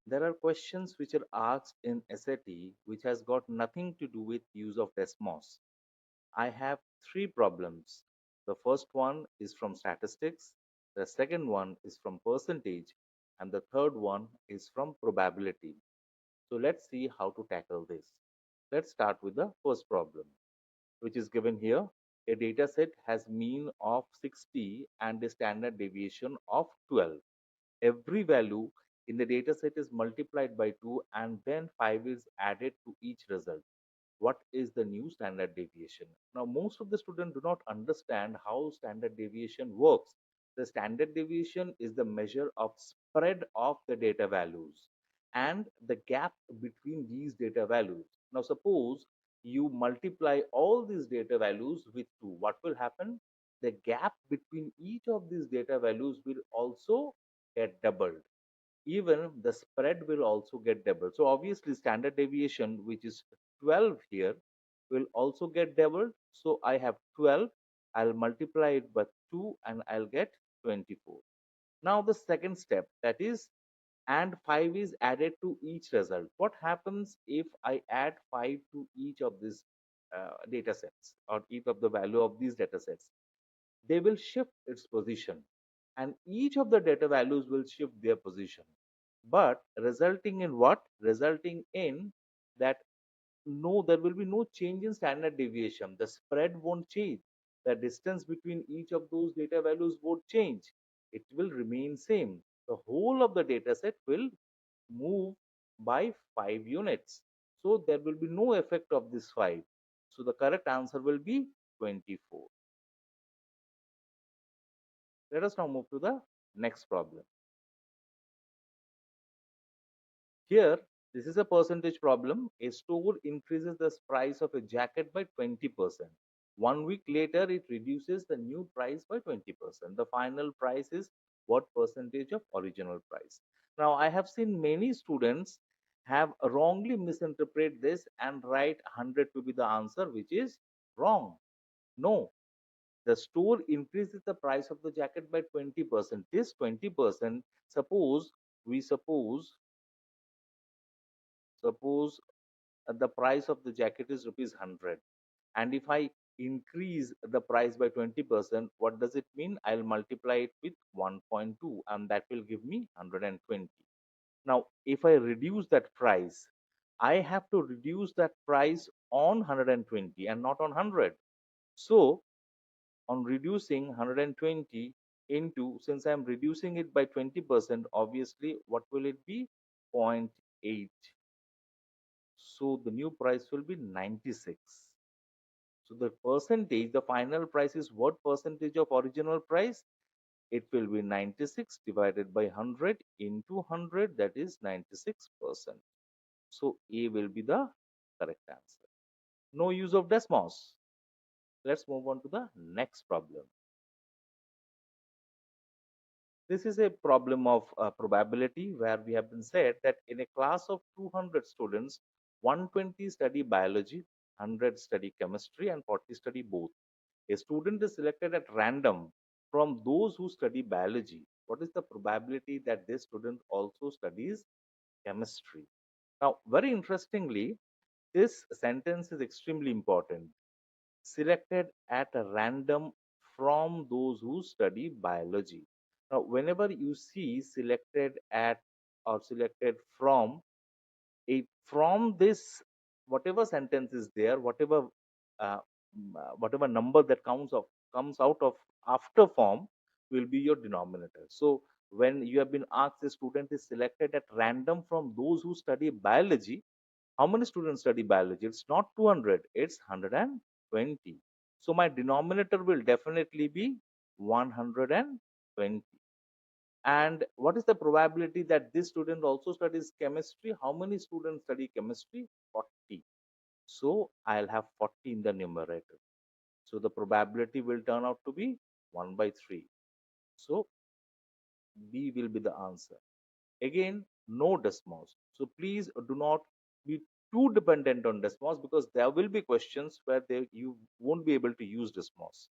There are questions which are asked in SAT which has got nothing to do with use of Desmos. I have three problems. The first one is from statistics, the second one is from percentage, and the third one is from probability. So let's see how to tackle this. Let's start with the first problem, which is given here. A data set has mean of 60 and a standard deviation of 12. Every value in the data set is multiplied by 2 and then 5 is added to each result. What is the new standard deviation? Now, most of the students do not understand how standard deviation works. The standard deviation is the measure of spread of the data values and the gap between these data values. Now, suppose you multiply all these data values with 2. What will happen? The gap between each of these data values will also get doubled. Even the spread will also get doubled. So obviously standard deviation, which is 12 here, will also get doubled. So I have 12, I'll multiply it by 2 and I'll get 24. Now the second step, that is, and 5 is added to each result. What happens if I add 5 to each of these data sets, or each of the value of these data sets? They will shift its position, and each of the data values will shift their position, but resulting in what? Resulting in that no, there will be no change in standard deviation. The spread won't change. The distance between each of those data values won't change. It will remain same. The whole of the data set will move by 5 units. So there will be no effect of this 5. So the correct answer will be 24. Let us now move to the next problem. Here, this is a percentage problem. A store increases the price of a jacket by 20%. 1 week later, it reduces the new price by 20%. The final price is what percentage of original price? Now, I have seen many students have wrongly misinterpret this and write 100 to be the answer, which is wrong. No, the store increases the price of the jacket by 20%. This 20%, suppose we suppose the price of the jacket is rupees 100, and if I increase the price by 20%, what does it mean? I'll multiply it with 1.2 and that will give me 120. Now if I reduce that price, I have to reduce that price on 120 and not on 100. So on reducing 120 into, since I'm reducing it by 20%, obviously what will it be? Zero point 0.8. So the new price will be 96. So the percentage, the final price is what percentage of original price? It will be 96 divided by 100 into 100, that is 96%. So A will be the correct answer. No use of Desmos. Let's move on to the next problem. This is a problem of probability where we have been said that in a class of 200 students, 120 study biology, 100 study chemistry, and 40 study both. A student is selected at random from those who study biology. What is the probability that this student also studies chemistry? Now, very interestingly, this sentence is extremely important. Selected at a random from those who study biology. Now, whenever you see selected at or selected from, from this, whatever sentence is there, uh, whatever number that comes out of after form will be your denominator. So when you have been asked, the student is selected at random from those who study biology, how many students study biology? It's not 200, it's 120. So my denominator will definitely be 120. And what is the probability that this student also studies chemistry? How many students study chemistry? 40. So I'll have 40 in the numerator. So the probability will turn out to be 1 by 3. So B will be the answer. Again, no Desmos. So please do not be too dependent on Desmos, because there will be questions where you won't be able to use Desmos.